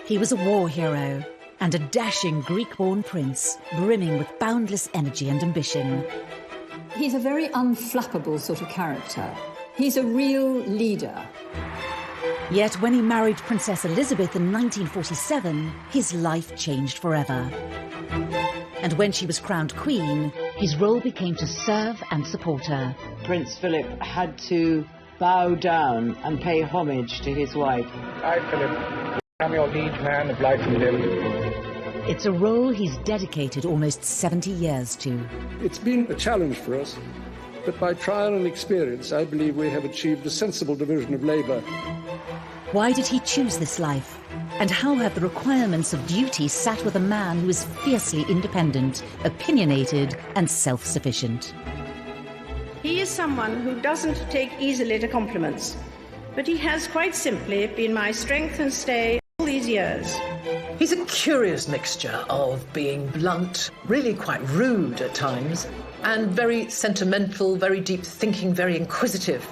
He was a war hero and a dashing Greek-born prince, brimming with boundless energy and ambition. He's a very unflappable sort of character. He's a real leader. Yet when he married Princess Elizabeth in 1947, his life changed forever. And when she was crowned queen, his role became to serve and support her. Prince Philip had to bow down and pay homage to his wife. I, Philip, am your liege man of life and limb. It's a role he's dedicated almost 70 years to. It's been a challenge for us, but by trial and experience, I believe we have achieved a sensible division of labour. Why did he choose this life? And how have the requirements of duty sat with a man who is fiercely independent, opinionated and self-sufficient? He is someone who doesn't take easily to compliments, but he has quite simply been my strength and stay all these years. He's a curious mixture of being blunt, really quite rude at times, and very sentimental, very deep thinking, very inquisitive.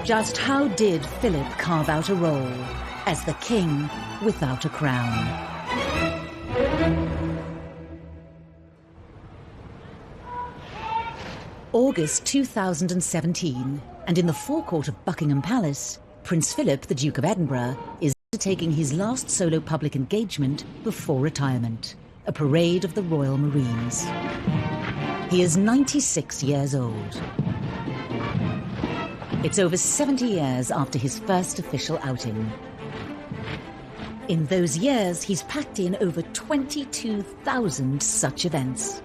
Just how did Philip carve out a role as the king without a crown? August 2017, and in the forecourt of Buckingham Palace, Prince Philip, the Duke of Edinburgh, is undertaking his last solo public engagement before retirement, a parade of the Royal Marines. He is 96 years old. It's over 70 years after his first official outing. In those years, he's packed in over 22,000 such events.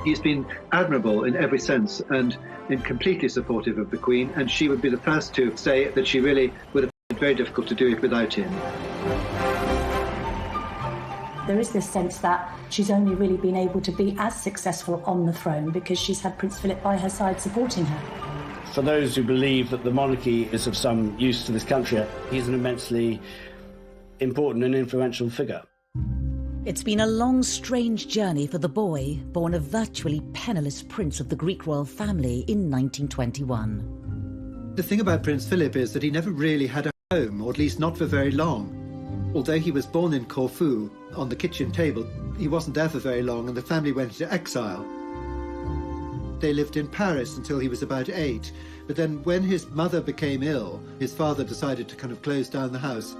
He's been admirable in every sense and completely supportive of the Queen, and she would be the first to say that she really would have been very difficult to do it without him. There is this sense that she's only really been able to be as successful on the throne because she's had Prince Philip by her side supporting her. For those who believe that the monarchy is of some use to this country, he's an immensely important and influential figure. It's been a long, strange journey for the boy, born a virtually penniless prince of the Greek royal family in 1921. The thing about Prince Philip is that he never really had a home, or at least not for very long. Although he was born in Corfu, on the kitchen table, he wasn't there for very long and the family went into exile. They lived in Paris until he was about 8, but then when his mother became ill, his father decided to kind of close down the house.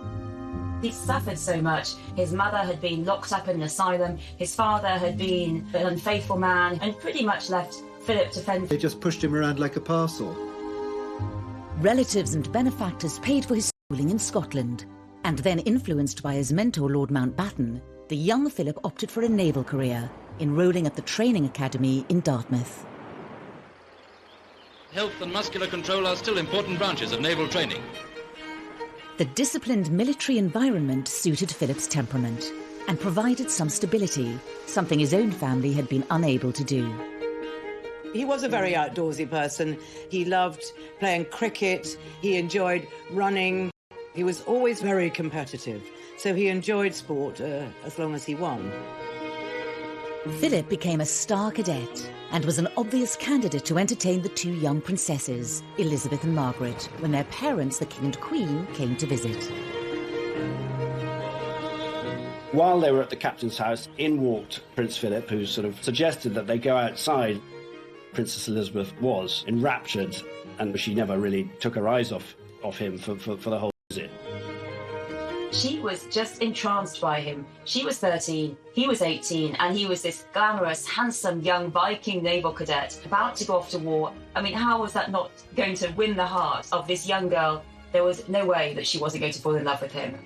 He suffered so much. His mother had been locked up in an asylum, his father had been an unfaithful man, and pretty much left Philip to fend. They just pushed him around like a parcel. Relatives and benefactors paid for his schooling in Scotland. And then, influenced by his mentor, Lord Mountbatten, the young Philip opted for a naval career, enrolling at the Training Academy in Dartmouth. Health and muscular control are still important branches of naval training. The disciplined military environment suited Philip's temperament and provided some stability, something his own family had been unable to do. He was a very outdoorsy person. He loved playing cricket. He enjoyed running. He was always very competitive, so he enjoyed sport as long as he won. Philip became a star cadet and was an obvious candidate to entertain the two young princesses, Elizabeth and Margaret, when their parents, the King and Queen, came to visit. While they were at the captain's house, in walked Prince Philip, who sort of suggested that they go outside. Princess Elizabeth was enraptured, and she never really took her eyes off him for the whole visit. She was just entranced by him. She was 13, he was 18, and he was this glamorous, handsome young Viking naval cadet about to go off to war. I mean, how was that not going to win the heart of this young girl? There was no way that she wasn't going to fall in love with him.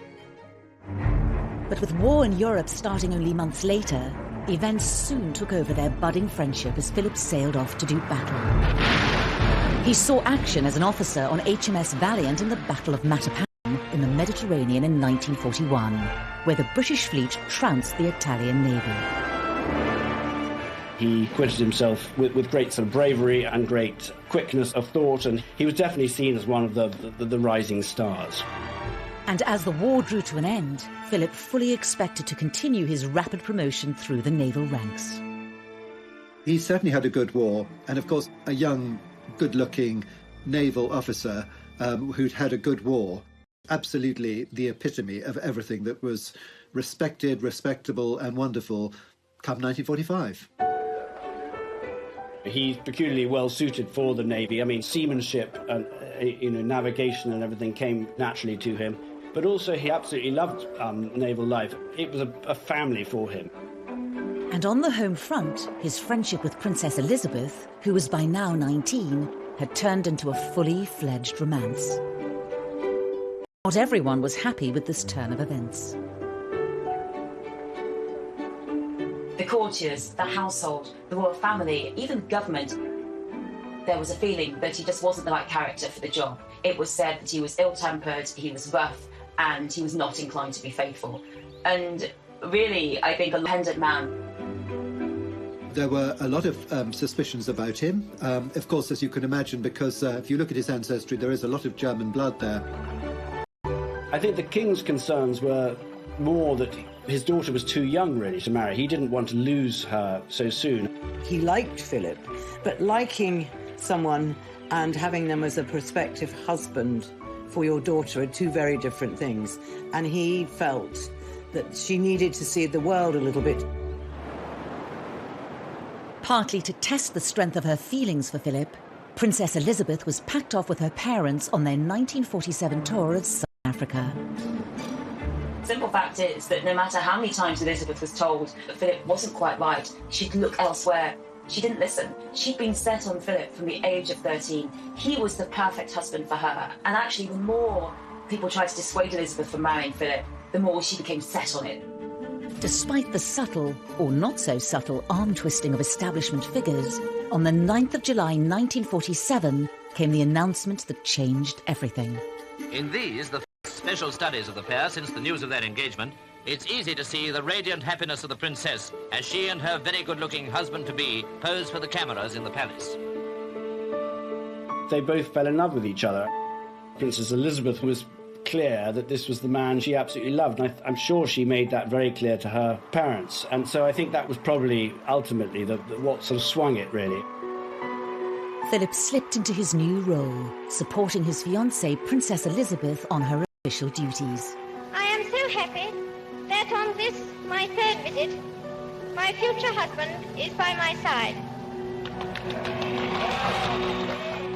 But with war in Europe starting only months later, events soon took over their budding friendship as Philip sailed off to do battle. He saw action as an officer on HMS Valiant in the Battle of Matapan in the Mediterranean in 1941, where the British fleet trounced the Italian navy. He acquitted himself with great sort of bravery and great quickness of thought, and he was definitely seen as one of the rising stars. And as the war drew to an end, Philip fully expected to continue his rapid promotion through the naval ranks. He certainly had a good war, and of course a young, good-looking naval officer who'd had a good war Absolutely the epitome of everything that was respected, respectable and wonderful come 1945. He's peculiarly well suited for the Navy. I mean, seamanship and navigation and everything came naturally to him. But also he absolutely loved naval life. It was a family for him. And on the home front, his friendship with Princess Elizabeth, who was by now 19, had turned into a fully fledged romance. Not everyone was happy with this turn of events. The courtiers, the household, the royal family, even the government, there was a feeling that he just wasn't the right character for the job. It was said that he was ill-tempered, he was rough, and he was not inclined to be faithful. And really, I think a independent man. There were a lot of suspicions about him. Of course, as you can imagine, because if you look at his ancestry, there is a lot of German blood there. I think the king's concerns were more that his daughter was too young, really, to marry. He didn't want to lose her so soon. He liked Philip, but liking someone and having them as a prospective husband for your daughter are two very different things. And he felt that she needed to see the world a little bit. Partly to test the strength of her feelings for Philip, Princess Elizabeth was packed off with her parents on their 1947 tour of South Africa. Simple fact is that no matter how many times Elizabeth was told that Philip wasn't quite right, she'd look elsewhere, she didn't listen. She'd been set on Philip from the age of 13. He was the perfect husband for her. And actually, the more people tried to dissuade Elizabeth from marrying Philip, the more she became set on it. Despite the subtle, or not so subtle, arm-twisting of establishment figures, on the 9th of July 1947 came the announcement that changed everything. In these, the special studies of the pair since the news of their engagement, it's easy to see the radiant happiness of the princess as she and her very good-looking husband-to-be pose for the cameras in the palace. They both fell in love with each other. Princess Elizabeth was clear that this was the man she absolutely loved, and I'm sure she made that very clear to her parents. And so I think that was probably ultimately what sort of swung it, really. Philip slipped into his new role, supporting his fiancée, Princess Elizabeth, on her official duties. I am so happy that on this, my third visit, my future husband is by my side.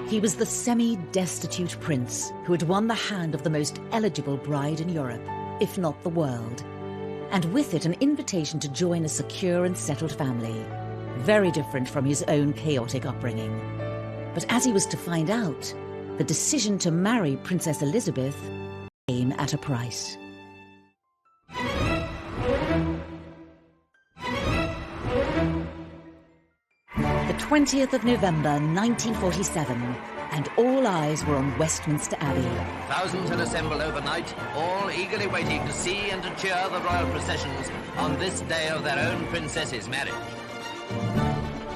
He was the semi-destitute prince who had won the hand of the most eligible bride in Europe, if not the world, and with it an invitation to join a secure and settled family, very different from his own chaotic upbringing. But as he was to find out, the decision to marry Princess Elizabeth came at a price. The 20th of November 1947, and all eyes were on Westminster Abbey. Thousands had assembled overnight, all eagerly waiting to see and to cheer the royal processions on this day of their own princess's marriage.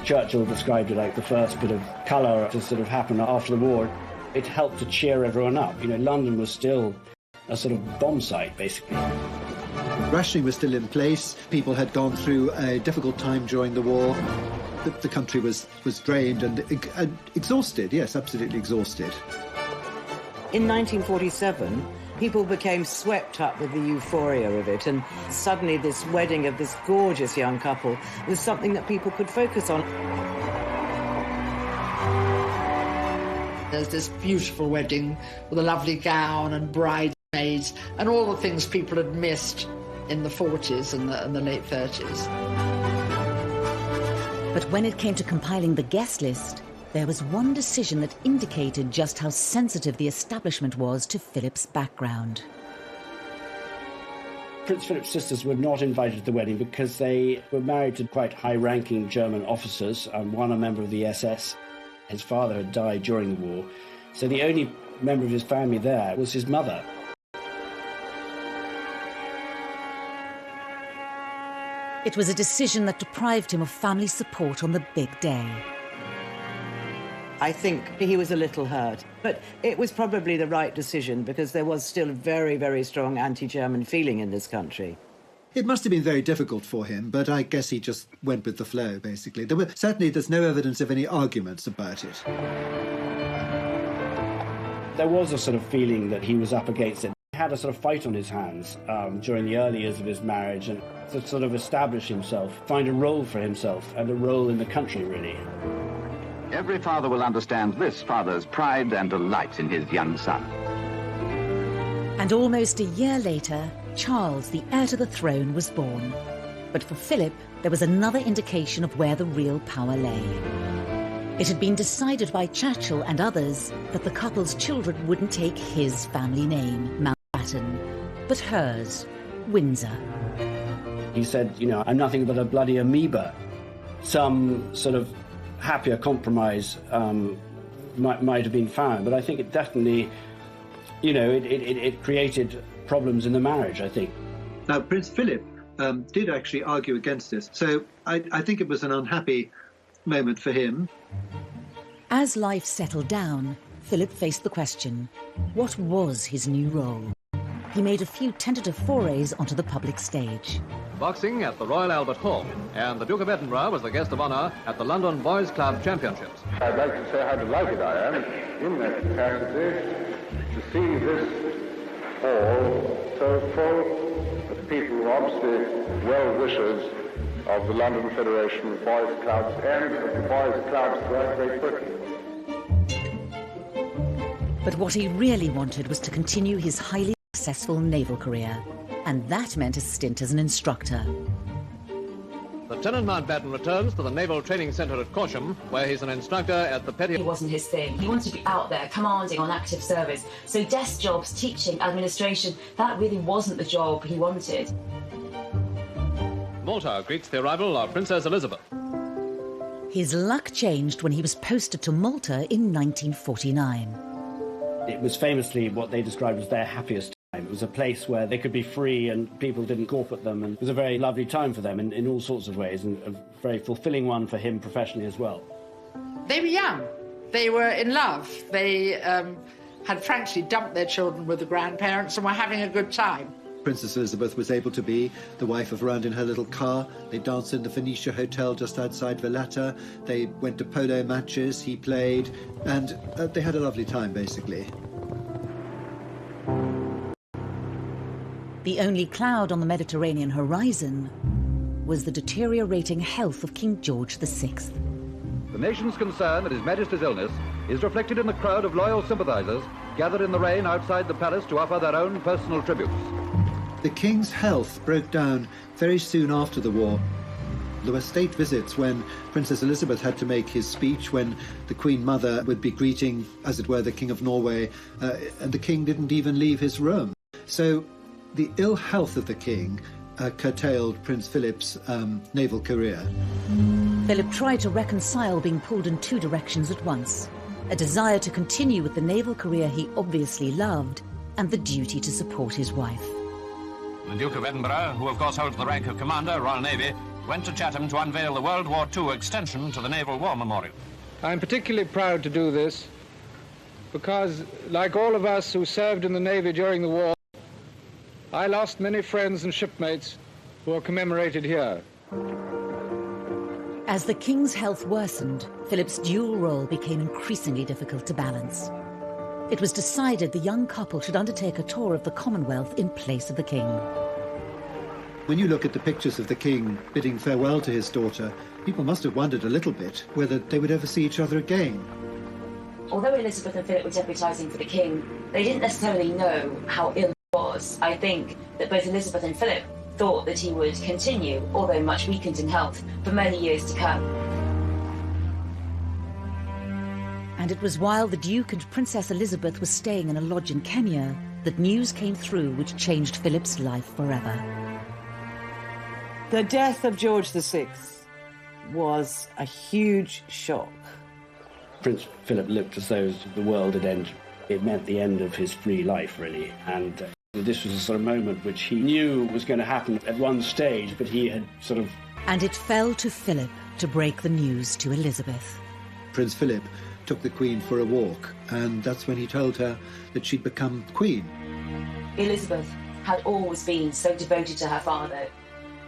Churchill described it like the first bit of colour to sort of happen after the war. It helped to cheer everyone up. You know, London was still a sort of bomb site, basically. Rationing was still in place. People had gone through a difficult time during the war. The country was drained and exhausted, yes, absolutely exhausted. In 1947, people became swept up with the euphoria of it, and suddenly this wedding of this gorgeous young couple was something that people could focus on. There's this beautiful wedding with a lovely gown and bridesmaids and all the things people had missed in the 40s and the late 30s. But when it came to compiling the guest list, there was one decision that indicated just how sensitive the establishment was to Philip's background. Prince Philip's sisters were not invited to the wedding because they were married to quite high-ranking German officers, one a member of the SS. His father had died during the war, so the only member of his family there was his mother. It was a decision that deprived him of family support on the big day. I think he was a little hurt, but it was probably the right decision because there was still a very, very strong anti-German feeling in this country. It must have been very difficult for him, but I guess he just went with the flow, basically. Certainly there's no evidence of any arguments about it. There was a sort of feeling that he was up against it. He had a sort of fight on his hands during the early years of his marriage, and to sort of establish himself, find a role for himself and a role in the country, really. Every father will understand this father's pride and delight in his young son. And almost a year later, Charles, the heir to the throne, was born. But for Philip, there was another indication of where the real power lay. It had been decided by Churchill and others that the couple's children wouldn't take his family name, Mountbatten, but hers, Windsor. He said, you know, I'm nothing but a bloody amoeba. Some sort of happier compromise might have been found, but I think it definitely, you know, it created problems in the marriage, I think. Now, Prince Philip did actually argue against this, so I think it was an unhappy moment for him. As life settled down, Philip faced the question, what was his new role? He made a few tentative forays onto the public stage. Boxing at the Royal Albert Hall, and the Duke of Edinburgh was the guest of honour at the London Boys Club Championships. I'd like to say how delighted I am in that capacity to see this hall so full of people, obviously well-wishers of the London Federation of Boys Clubs and of the Boys Clubs throughout Great Britain. But what he really wanted was to continue his highly successful naval career, and that meant a stint as an instructor. Lieutenant Mountbatten returns to the Naval Training Centre at Corsham, where he's an instructor at the Petty... It wasn't his thing. He wanted to be out there, commanding on active service. So desk jobs, teaching, administration, that really wasn't the job he wanted. Malta greets the arrival of Princess Elizabeth. His luck changed when he was posted to Malta in 1949. It was famously what they described as their happiest time. It was a place where they could be free and people didn't gawp at them, and it was a very lovely time for them in all sorts of ways, and a very fulfilling one for him professionally as well. They were young. They were in love. They had frankly dumped their children with the grandparents and were having a good time. Princess Elizabeth was able to be the wife of Round in her little car. They danced in the Phoenicia Hotel just outside Valletta. They went to polo matches, he played, and they had a lovely time, basically. The only cloud on the Mediterranean horizon was the deteriorating health of King George VI. The nation's concern at His Majesty's illness is reflected in the crowd of loyal sympathisers gathered in the rain outside the palace to offer their own personal tributes. The King's health broke down very soon after the war. There were state visits when Princess Elizabeth had to make his speech, when the Queen Mother would be greeting, as it were, the King of Norway, and the King didn't even leave his room. So the ill health of the King curtailed Prince Philip's naval career. Philip tried to reconcile being pulled in two directions at once, a desire to continue with the naval career he obviously loved, and the duty to support his wife. The Duke of Edinburgh, who of course holds the rank of Commander, Royal Navy, went to Chatham to unveil the World War II extension to the Naval War Memorial. I'm particularly proud to do this because, like all of us who served in the Navy during the war, I lost many friends and shipmates who are commemorated here. As the King's health worsened, Philip's dual role became increasingly difficult to balance. It was decided the young couple should undertake a tour of the Commonwealth in place of the King. When you look at the pictures of the King bidding farewell to his daughter, people must have wondered a little bit whether they would ever see each other again. Although Elizabeth and Philip were deputising for the King, they didn't necessarily know how ill he was. I think that both Elizabeth and Philip thought that he would continue, although much weakened in health, for many years to come. And it was while the Duke and Princess Elizabeth were staying in a lodge in Kenya that news came through which changed Philip's life forever. The death of George VI was a huge shock. Prince Philip looked as though the world had ended. It meant the end of his free life, really, and this was a sort of moment which he knew was going to happen at one stage, but he had sort of... And it fell to Philip to break the news to Elizabeth. Prince Philip took the Queen for a walk, and that's when he told her that she'd become Queen. Elizabeth had always been so devoted to her father,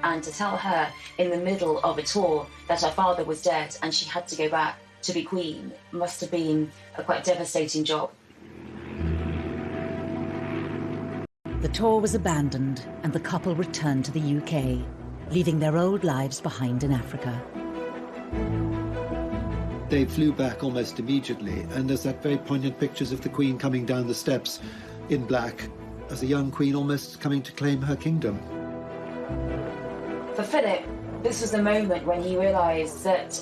and to tell her in the middle of a tour that her father was dead and she had to go back to be Queen must have been a quite devastating job. The tour was abandoned and the couple returned to the UK, leaving their old lives behind in Africa. They flew back almost immediately, and there's that very poignant pictures of the Queen coming down the steps in black, as a young queen almost coming to claim her kingdom. For Philip, this was the moment when he realised that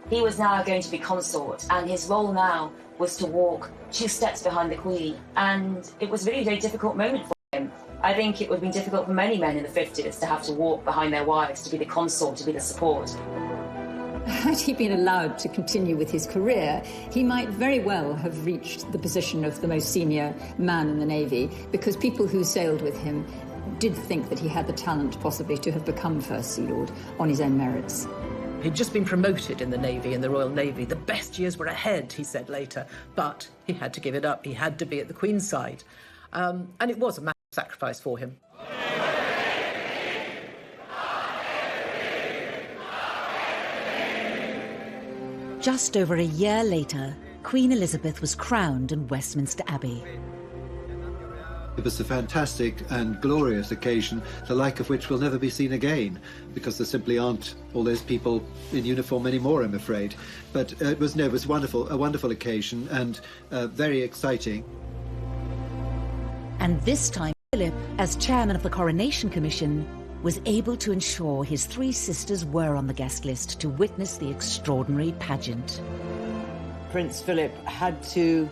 he was now going to be consort, and his role now was to walk 2 steps behind the Queen. And it was really a very difficult moment for him. I think it would have been difficult for many men in the 50s to have to walk behind their wives, to be the consort, to be the support. Had he been allowed to continue with his career, he might very well have reached the position of the most senior man in the Navy, because people who sailed with him did think that he had the talent possibly to have become First Sea Lord on his own merits. He'd just been promoted in the Navy, in the Royal Navy. The best years were ahead, he said later, but he had to give it up. He had to be at the Queen's side. And it was a massive sacrifice for him. Just over a year later, Queen Elizabeth was crowned in Westminster Abbey. It was a fantastic and glorious occasion, the like of which will never be seen again, because there simply aren't all those people in uniform anymore, I'm afraid. But it was wonderful, a wonderful occasion, and very exciting. And this time, Philip, as chairman of the Coronation Commission, was able to ensure his 3 sisters were on the guest list to witness the extraordinary pageant. Prince Philip had to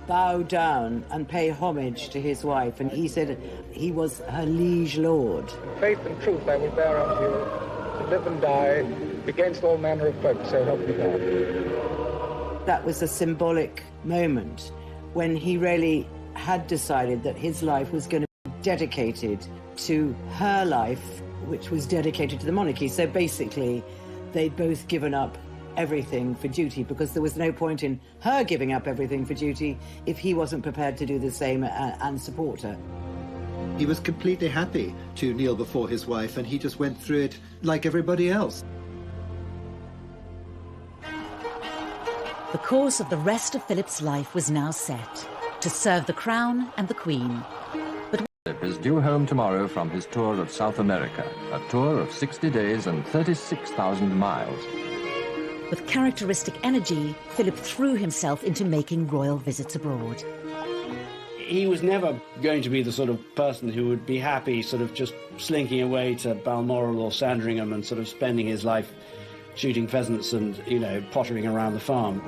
bow down and pay homage to his wife, and he said he was her liege lord. Faith and truth I will bear unto you, to live and die against all manner of folk, so help me God. That was a symbolic moment when he really had decided that his life was going to be dedicated to her life, which was dedicated to the monarchy. So basically, they'd both given up everything for duty, because there was no point in her giving up everything for duty if he wasn't prepared to do the same and support her. He was completely happy to kneel before his wife, and he just went through it like everybody else. The course of the rest of Philip's life was now set, to serve the Crown and the Queen. Philip is due home tomorrow from his tour of South America, a tour of 60 days and 36,000 miles. With characteristic energy, Philip threw himself into making royal visits abroad. He was never going to be the sort of person who would be happy sort of just slinking away to Balmoral or Sandringham and sort of spending his life shooting pheasants and, pottering around the farm.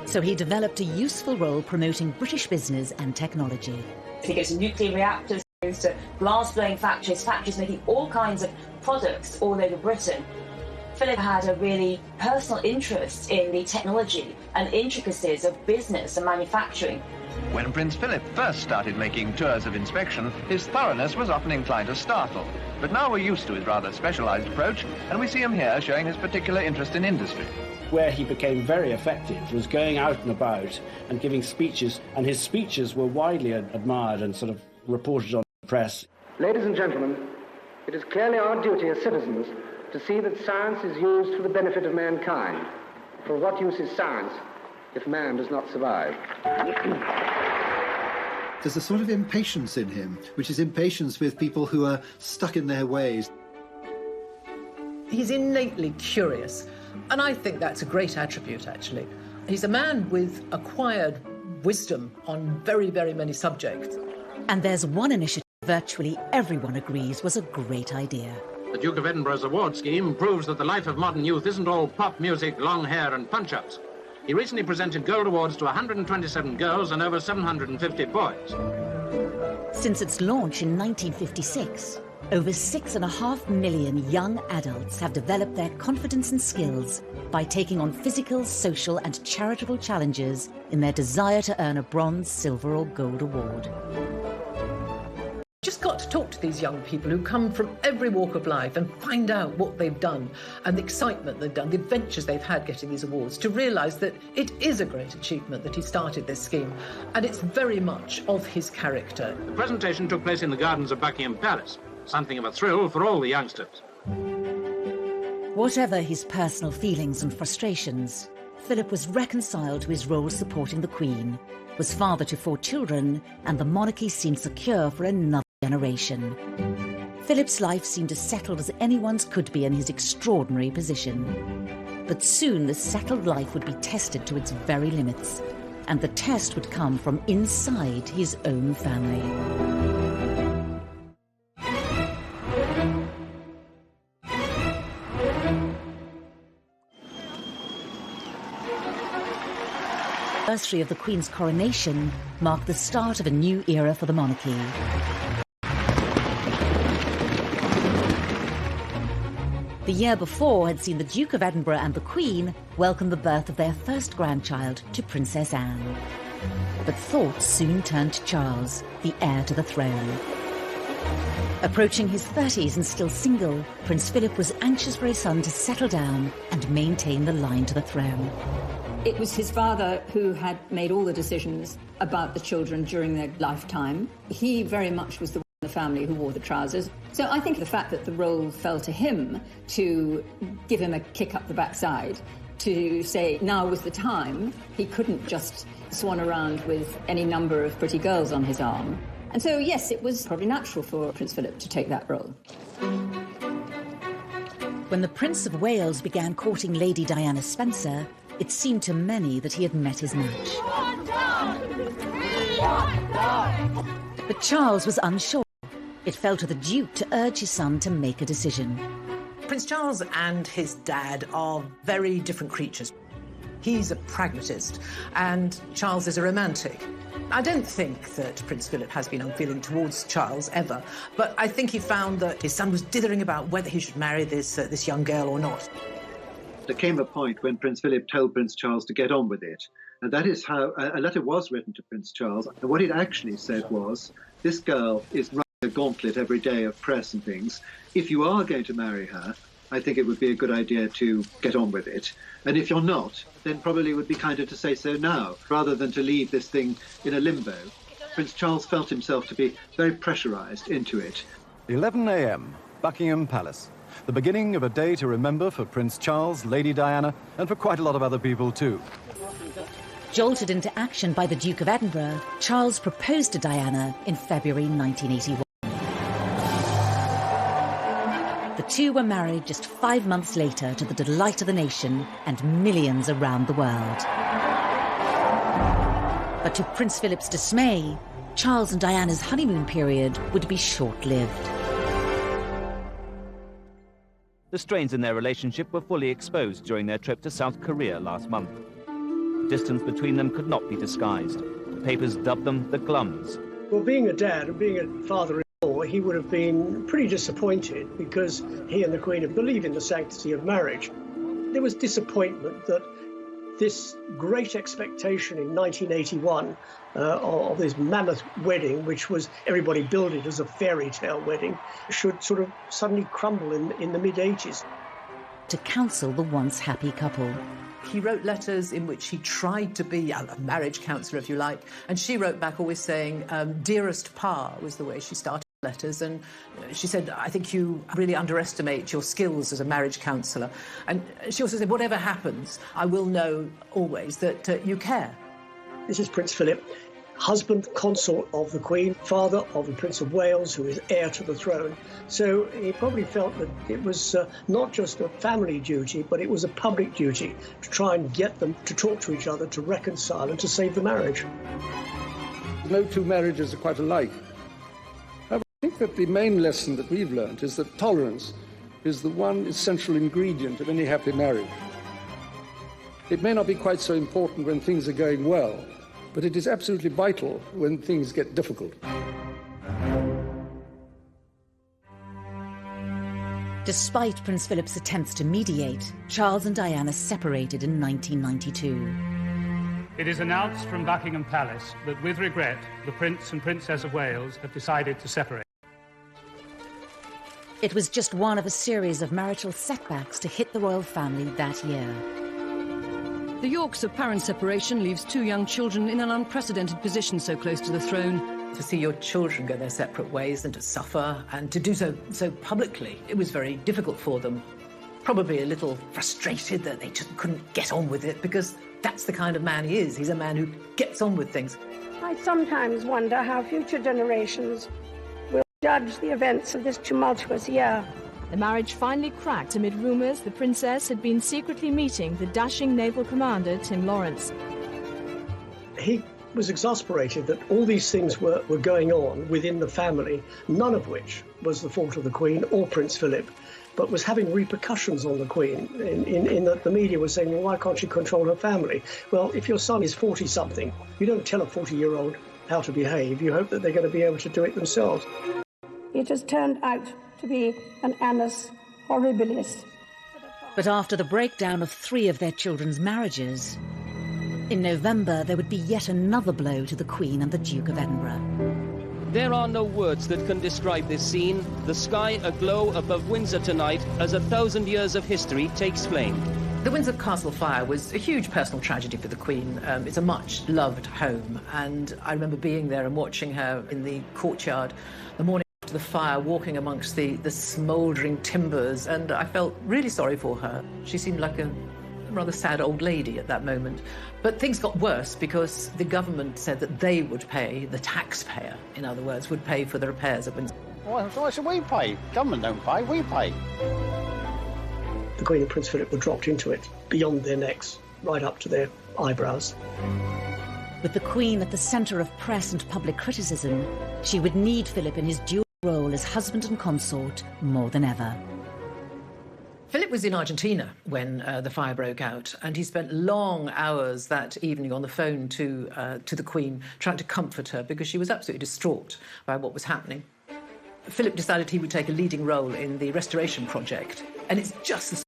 So he developed a useful role promoting British business and technology. He goes to nuclear reactors, goes to glass-blowing factories making all kinds of products all over Britain. Philip had a really personal interest in the technology and intricacies of business and manufacturing. When Prince Philip first started making tours of inspection, his thoroughness was often inclined to startle. But now we're used to his rather specialised approach, and we see him here showing his particular interest in industry. Where he became very effective was going out and about and giving speeches, and his speeches were widely admired and sort of reported on the press. Ladies and gentlemen, it is clearly our duty as citizens to see that science is used for the benefit of mankind. For what use is science if man does not survive? There's a sort of impatience in him, which is impatience with people who are stuck in their ways. He's innately curious, and I think that's a great attribute, actually. He's a man with acquired wisdom on very, very many subjects. And there's one initiative virtually everyone agrees was a great idea. The Duke of Edinburgh's award scheme proves that the life of modern youth isn't all pop music, long hair and punch-ups. He recently presented gold awards to 127 girls and over 750 boys. Since its launch in 1956, over 6.5 million young adults have developed their confidence and skills by taking on physical, social and charitable challenges in their desire to earn a bronze, silver or gold award. Just got to talk to these young people who come from every walk of life and find out what they've done and the excitement they've done, the adventures they've had getting these awards, to realise that it is a great achievement that he started this scheme, and it's very much of his character. The presentation took place in the gardens of Buckingham Palace, something of a thrill for all the youngsters. Whatever his personal feelings and frustrations, Philip was reconciled to his role supporting the Queen, was father to 4 children, and the monarchy seemed secure for another generation. Philip's life seemed as settled as anyone's could be in his extraordinary position. But soon the settled life would be tested to its very limits, and the test would come from inside his own family. The anniversary of the Queen's coronation marked the start of a new era for the monarchy. The year before had seen the Duke of Edinburgh and the Queen welcome the birth of their first grandchild to Princess Anne. But thoughts soon turned to Charles, the heir to the throne. Approaching his 30s and still single, Prince Philip was anxious for his son to settle down and maintain the line to the throne. It was his father who had made all the decisions about the children during their lifetime. He very much was the one in the family who wore the trousers. So I think the fact that the role fell to him to give him a kick up the backside, to say now was the time, he couldn't just swan around with any number of pretty girls on his arm. And so, yes, it was probably natural for Prince Philip to take that role. When the Prince of Wales began courting Lady Diana Spencer, it seemed to many that he had met his match. But Charles was unsure. It fell to the Duke to urge his son to make a decision. Prince Charles and his dad are very different creatures. He's a pragmatist, and Charles is a romantic. I don't think that Prince Philip has been unfeeling towards Charles ever, but I think he found that his son was dithering about whether he should marry this young girl or not. There came a point when Prince Philip told Prince Charles to get on with it. And that is how a letter was written to Prince Charles. And what it actually said was, this girl is running a gauntlet every day of press and things. If you are going to marry her, I think it would be a good idea to get on with it. And if you're not, then probably it would be kinder to say so now, rather than to leave this thing in a limbo. Prince Charles felt himself to be very pressurised into it. 11 a.m., Buckingham Palace. The beginning of a day to remember for Prince Charles, Lady Diana, and for quite a lot of other people too. Jolted into action by the Duke of Edinburgh, Charles proposed to Diana in February 1981. The two were married just 5 months later to the delight of the nation and millions around the world. But to Prince Philip's dismay, Charles and Diana's honeymoon period would be short-lived. The strains in their relationship were fully exposed during their trip to South Korea last month. The distance between them could not be disguised. The papers dubbed them the Glums. Well, being a dad and being a father-in-law, he would have been pretty disappointed because he and the Queen believe in the sanctity of marriage. There was disappointment that this great expectation in 1981 of this mammoth wedding, which was everybody billed it as a fairy tale wedding, should sort of suddenly crumble in the mid-80s. To counsel the once happy couple. He wrote letters in which he tried to be a marriage counsellor, if you like, and she wrote back always saying, dearest Pa was the way she started letters, and she said, I think you really underestimate your skills as a marriage counsellor. And she also said, whatever happens, I will know always that you care. This is Prince Philip, husband, consort of the Queen, father of the Prince of Wales, who is heir to the throne. So he probably felt that it was not just a family duty, but it was a public duty to try and get them to talk to each other, to reconcile and to save the marriage. No two marriages are quite alike. I think that the main lesson that we've learned is that tolerance is the one essential ingredient of any happy marriage. It may not be quite so important when things are going well, but it is absolutely vital when things get difficult. Despite Prince Philip's attempts to mediate, Charles and Diana separated in 1992. It is announced from Buckingham Palace that, with regret, the Prince and Princess of Wales have decided to separate. It was just one of a series of marital setbacks to hit the royal family that year. The Yorks' apparent separation leaves two young children in an unprecedented position so close to the throne. To see your children go their separate ways and to suffer and to do so publicly, it was very difficult for them. Probably a little frustrated that they just couldn't get on with it, because that's the kind of man he is. He's a man who gets on with things. I sometimes wonder how future generations will judge the events of this tumultuous year. The marriage finally cracked amid rumours the princess had been secretly meeting the dashing naval commander Tim Lawrence. He was exasperated that all these things were going on within the family, none of which was the fault of the Queen or Prince Philip, but was having repercussions on the Queen in that the media was saying, well, why can't she control her family? Well, if your son is 40-something, you don't tell a 40-year-old how to behave. You hope that they're going to be able to do it themselves. It has turned out to be an annus horribilis. But after the breakdown of 3 of their children's marriages, in November there would be yet another blow to the Queen and the Duke of Edinburgh. There are no words that can describe this scene. The sky aglow above Windsor tonight as 1,000 years of history takes flame. The Windsor Castle fire was a huge personal tragedy for the Queen. It's a much-loved home, and I remember being there and watching her in the courtyard the morning after the fire, walking amongst the smouldering timbers, and I felt really sorry for her. She seemed like a rather sad old lady at that moment. But things got worse because the government said that they would pay, the taxpayer, in other words, would pay for the repairs at Windsor. Why should we pay? Government don't pay, we pay. The Queen and Prince Philip were dropped into it, beyond their necks, right up to their eyebrows. With the Queen at the centre of press and public criticism, she would need Philip in his dual role as husband and consort more than ever. Philip was in Argentina when the fire broke out, and he spent long hours that evening on the phone to the Queen, trying to comfort her because she was absolutely distraught by what was happening. Philip decided he would take a leading role in the restoration project, and it's just the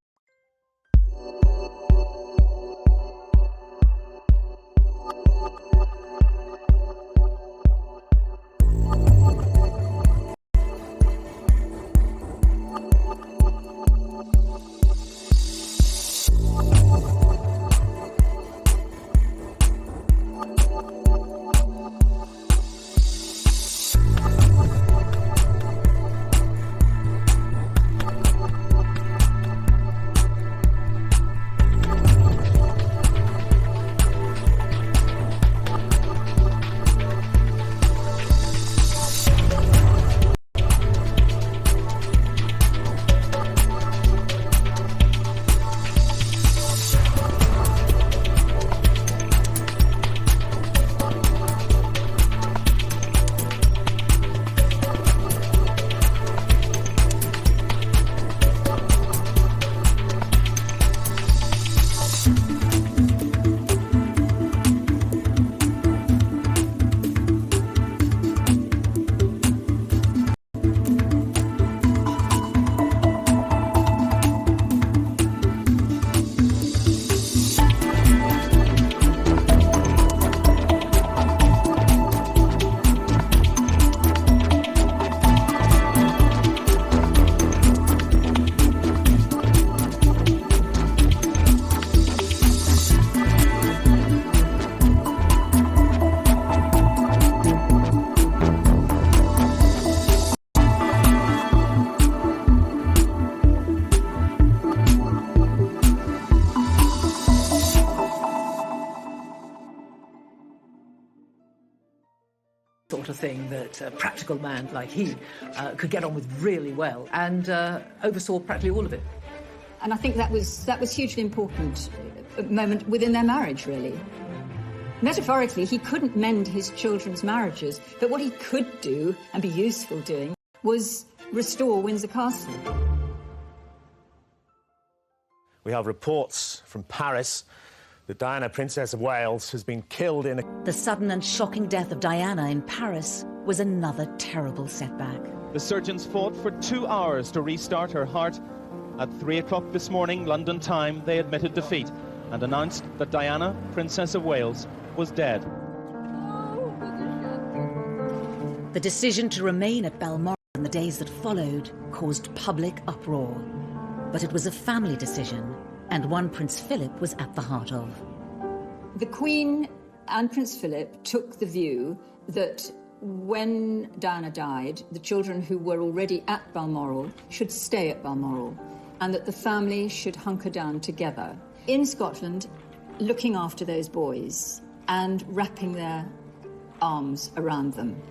sort of thing that a practical man like he could get on with really well, and oversaw practically all of it. And I think that was hugely important moment within their marriage, really. Metaphorically, he couldn't mend his children's marriages, but what he could do and be useful doing was restore Windsor Castle. We have reports from Paris that Diana, Princess of Wales, has been killed in a... The sudden and shocking death of Diana in Paris was another terrible setback. The surgeons fought for 2 hours to restart her heart. At 3 o'clock this morning, London time, they admitted defeat and announced that Diana, Princess of Wales, was dead. The decision to remain at Balmoral in the days that followed caused public uproar. But it was a family decision, and one Prince Philip was at the heart of. The Queen and Prince Philip took the view that when Diana died, the children who were already at Balmoral should stay at Balmoral, and that the family should hunker down together in Scotland, looking after those boys and wrapping their arms around them.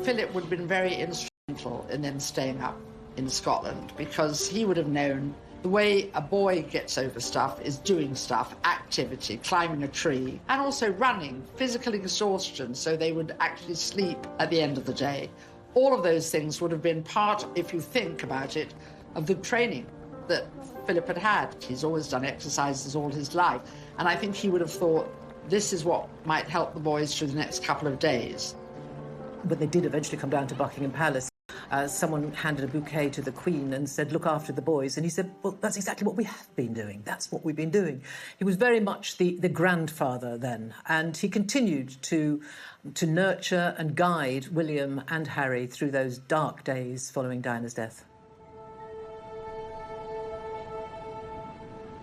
Philip would have been very instrumental in them staying up in Scotland, because he would have known the way a boy gets over stuff is doing stuff, activity, climbing a tree, and also running, physical exhaustion, so they would actually sleep at the end of the day. All of those things would have been part, if you think about it, of the training that Philip had had. He's always done exercises all his life, and I think he would have thought this is what might help the boys through the next couple of days. When they did eventually come down to Buckingham Palace, someone handed a bouquet to the Queen and said, look after the boys. And he said, well, that's exactly what we have been doing. That's what we've been doing. He was very much the grandfather then, and he continued to nurture and guide William and Harry through those dark days following Diana's death.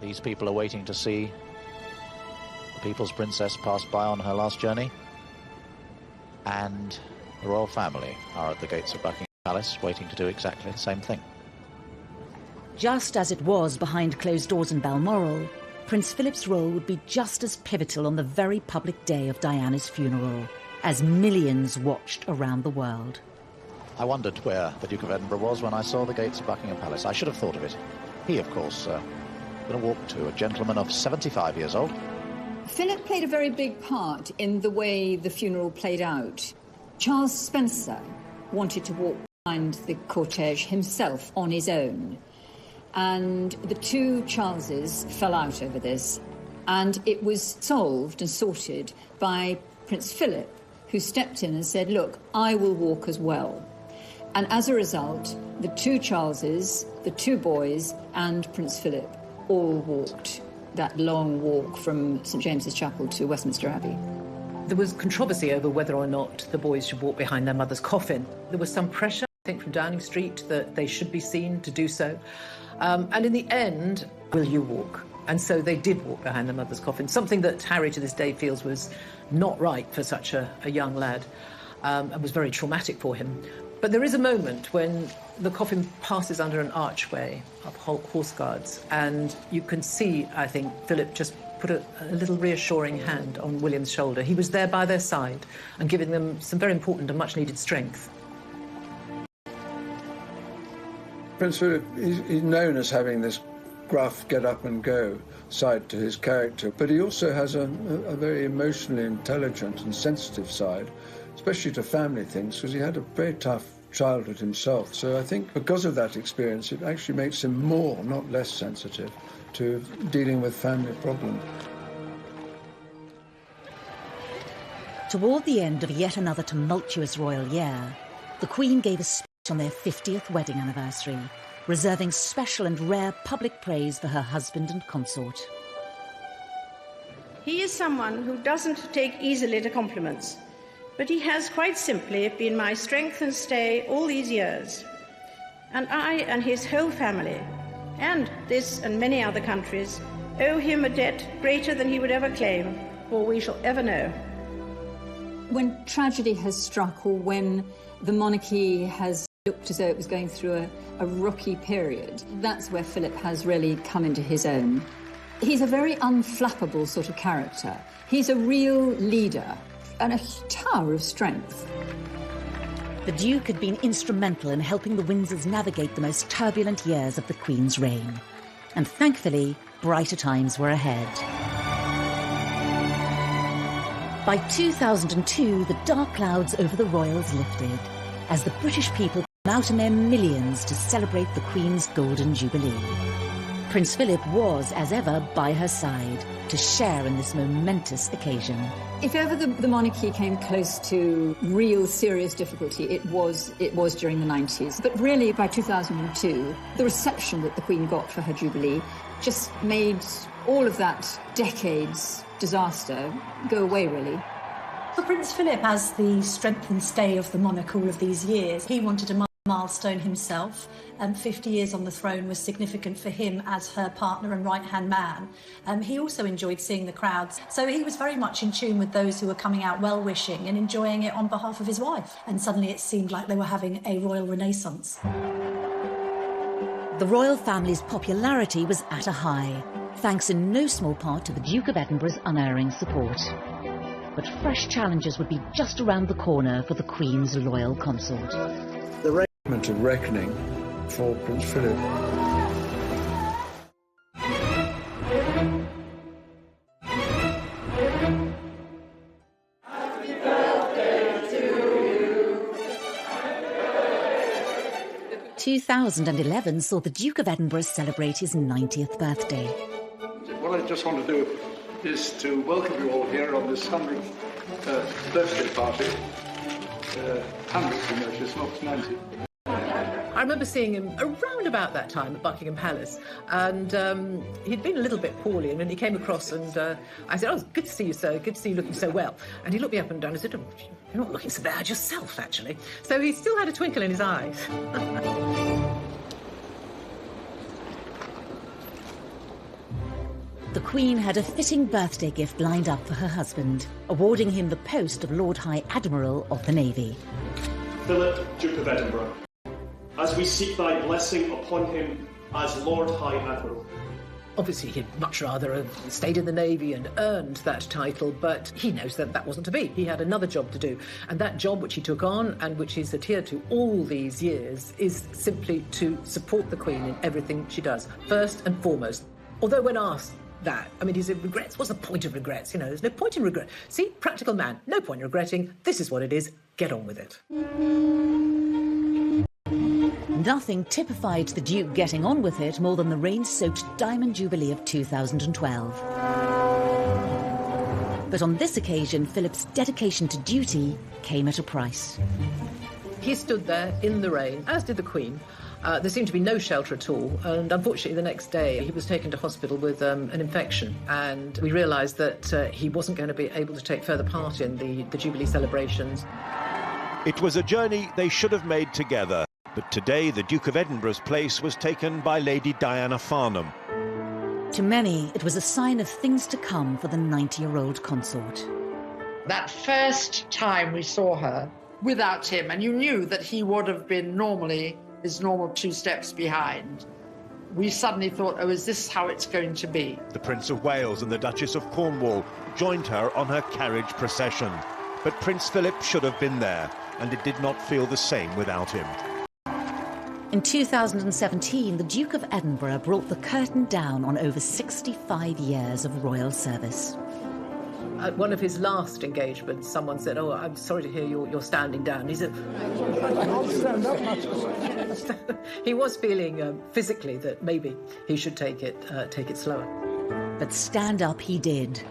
These people are waiting to see the People's Princess pass by on her last journey, and the royal family are at the gates of Buckingham Palace waiting to do exactly the same thing. Just as it was behind closed doors in Balmoral, Prince Philip's role would be just as pivotal on the very public day of Diana's funeral, as millions watched around the world. I wondered where the Duke of Edinburgh was when I saw the gates of Buckingham Palace. I should have thought of it. He, of course, going to walk to a gentleman of 75 years old. Philip played a very big part in the way the funeral played out. Charles Spencer wanted to walk behind the cortege himself on his own. And the two Charleses fell out over this. And it was solved and sorted by Prince Philip, who stepped in and said, look, I will walk as well. And as a result, the two Charleses, the two boys, and Prince Philip all walked that long walk from St James's Chapel to Westminster Abbey. There was controversy over whether or not the boys should walk behind their mother's coffin. There was some pressure, I think, from Downing Street that they should be seen to do so. And in the end, will you walk? And so they did walk behind their mother's coffin, something that Harry to this day feels was not right for such a young lad, and was very traumatic for him. But there is a moment when the coffin passes under an archway of horse guards, and you can see, I think, Philip just put a little reassuring hand on William's shoulder. He was there by their side and giving them some very important and much-needed strength. Prince Philip is known as having this gruff, get-up-and-go side to his character, but he also has a very emotionally intelligent and sensitive side, especially to family things, because he had a very tough childhood himself. So I think because of that experience, it actually makes him more, not less sensitive to dealing with family problems. Toward the end of yet another tumultuous royal year, the Queen gave a speech on their 50th wedding anniversary, reserving special and rare public praise for her husband and consort. He is someone who doesn't take easily to compliments, but he has quite simply been my strength and stay all these years. And I and his whole family, and this and many other countries, owe him a debt greater than he would ever claim, or we shall ever know. When tragedy has struck, or when the monarchy has looked as though it was going through a rocky period, that's where Philip has really come into his own. He's a very unflappable sort of character. He's a real leader and a tower of strength. The Duke had been instrumental in helping the Windsors navigate the most turbulent years of the Queen's reign. And thankfully, brighter times were ahead. By 2002, the dark clouds over the royals lifted, as the British people came out in their millions to celebrate the Queen's Golden Jubilee. Prince Philip was, as ever, by her side to share in this momentous occasion. If ever the monarchy came close to real serious difficulty, it was during the 90s. But really, by 2002, the reception that the Queen got for her Jubilee just made all of that decade's disaster go away, really. For Prince Philip, as the strength and stay of the monarch all of these years, he wanted a milestone himself, and 50 years on the throne was significant for him as her partner and right-hand man. He also enjoyed seeing the crowds, so he was very much in tune with those who were coming out well-wishing and enjoying it on behalf of his wife. And suddenly it seemed like they were having a royal renaissance. The royal family's popularity was at a high, thanks in no small part to the Duke of Edinburgh's unerring support. But fresh challenges would be just around the corner for the Queen's loyal consort. The reign moment of reckoning for Prince Philip. Happy birthday to you. 2011 saw the Duke of Edinburgh celebrate his 90th birthday. What I just want to do is to welcome you all here on this 100th birthday party. 100th, you know, it's not 90. I remember seeing him around about that time at Buckingham Palace, and he'd been a little bit poorly, and then he came across, and I said, "Oh, it's good to see you, sir. Good to see you looking so well." And he looked me up and down and said, "Oh, you're not looking so bad yourself, actually." So he still had a twinkle in his eyes. The Queen had a fitting birthday gift lined up for her husband, awarding him the post of Lord High Admiral of the Navy. Philip, Duke of Edinburgh, as we seek thy blessing upon him as Lord High Admiral. Obviously, he'd much rather have stayed in the Navy and earned that title, but he knows that that wasn't to be. He had another job to do, and that job which he took on and which he's adhered to all these years is simply to support the Queen in everything she does, first and foremost. Although when asked that, I mean, he said, regrets? What's the point of regrets? You know, there's no point in regret. See, practical man, no point in regretting. This is what it is. Get on with it. Nothing typified the Duke getting on with it more than the rain-soaked Diamond Jubilee of 2012. But on this occasion, Philip's dedication to duty came at a price. He stood there in the rain, as did the Queen. There seemed to be no shelter at all, and unfortunately the next day he was taken to hospital with an infection, and we realised that he wasn't going to be able to take further part in the Jubilee celebrations. It was a journey they should have made together, but today the Duke of Edinburgh's place was taken by Lady Diana Farnham. To many, it was a sign of things to come for the 90-year-old consort. That first time we saw her without him, and you knew that he would have been normally his normal 2 steps behind, we suddenly thought, oh, is this how it's going to be? The Prince of Wales and the Duchess of Cornwall joined her on her carriage procession. But Prince Philip should have been there, and it did not feel the same without him. In 2017, the Duke of Edinburgh brought the curtain down on over 65 years of royal service. At one of his last engagements, someone said, "Oh, I'm sorry to hear you're standing down." He said, "I'll stand up." He was feeling physically that maybe he should take it slower. But stand up he did.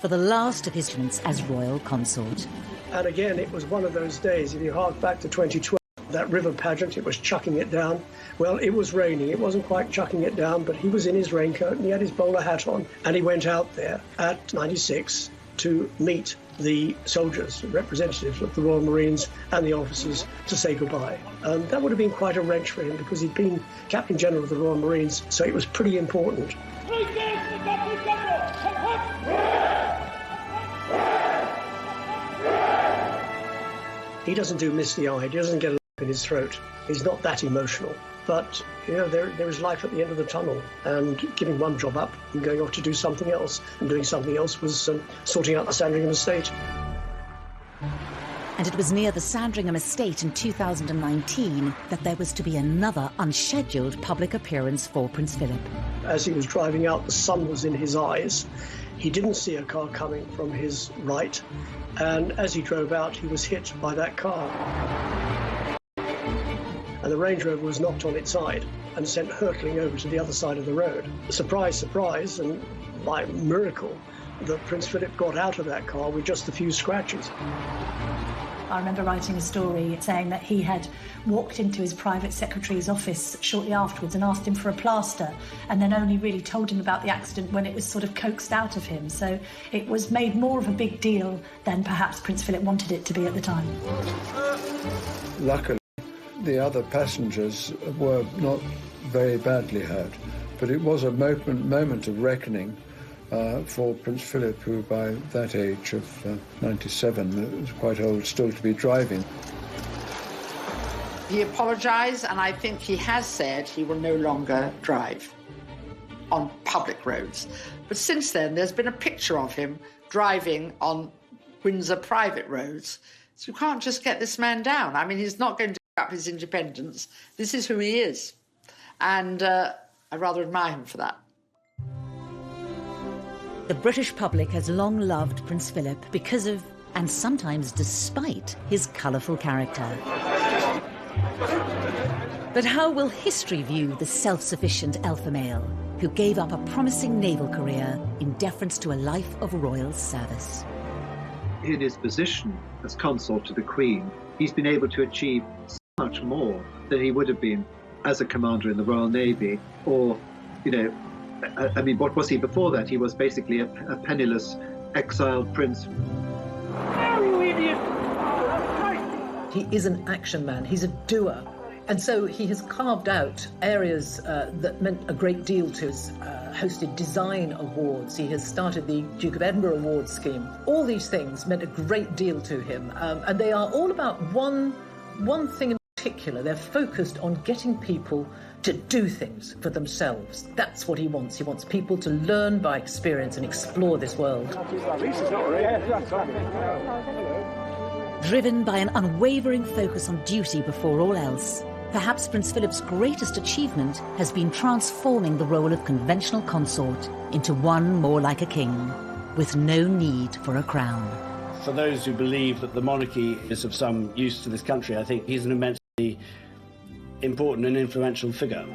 For the last of his stints as royal consort. And again, it was one of those days, if you hark back to 2012, that river pageant, it was chucking it down. Well, it was raining. It wasn't quite chucking it down, but he was in his raincoat and he had his bowler hat on. And he went out there at 96 to meet the soldiers, representatives of the Royal Marines and the officers, to say goodbye. And that would have been quite a wrench for him because he'd been Captain General of the Royal Marines, so it was pretty important. He doesn't do misty-eyed. He doesn't get a lump in his throat. He's not that emotional. But, you know, there is life at the end of the tunnel, and giving one job up and going off to do something else. And doing something else was sorting out the Sandringham estate. And it was near the Sandringham estate in 2019 that there was to be another unscheduled public appearance for Prince Philip. As he was driving out, the sun was in his eyes. He didn't see a car coming from his right, and as he drove out, he was hit by that car. And the Range Rover was knocked on its side and sent hurtling over to the other side of the road. Surprise, surprise, and by miracle, that Prince Philip got out of that car with just a few scratches. I remember writing a story saying that he had walked into his private secretary's office shortly afterwards and asked him for a plaster, and then only really told him about the accident when it was sort of coaxed out of him. So it was made more of a big deal than perhaps Prince Philip wanted it to be at the time. Luckily, the other passengers were not very badly hurt, but it was a moment of reckoning for Prince Philip, who by that age of 97 was quite old still to be driving. He apologised, and I think he has said he will no longer drive on public roads. But since then, there's been a picture of him driving on Windsor private roads. So you can't just get this man down. I mean, he's not going to up his independence. This is who he is. And I rather admire him for that. The British public has long loved Prince Philip because of, and sometimes despite, his colourful character. But how will history view the self-sufficient alpha male who gave up a promising naval career in deference to a life of royal service? In his position as consort to the Queen, he's been able to achieve so much more than he would have been as a commander in the Royal Navy, or, you know, I mean, what was he before that? He was basically a penniless, exiled prince. He is an action man, he's a doer. And so he has carved out areas that meant a great deal to us, hosted design awards, he has started the Duke of Edinburgh Awards scheme. All these things meant a great deal to him, and they are all about one thing in particular. They're focused on getting people to do things for themselves. That's what he wants. He wants people to learn by experience and explore this world. Driven by an unwavering focus on duty before all else, perhaps Prince Philip's greatest achievement has been transforming the role of conventional consort into one more like a king, with no need for a crown. For those who believe that the monarchy is of some use to this country, I think he's an immensely important and influential figure.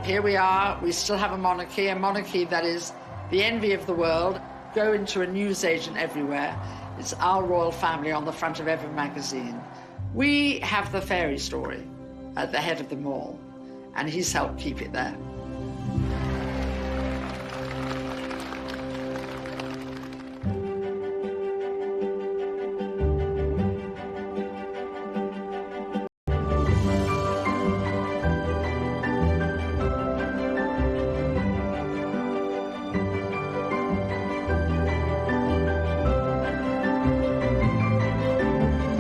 Here we are, we still have a monarchy that is the envy of the world. Go into a newsagent everywhere, it's our royal family on the front of every magazine. We have the fairy story at the head of them all, and he's helped keep it there.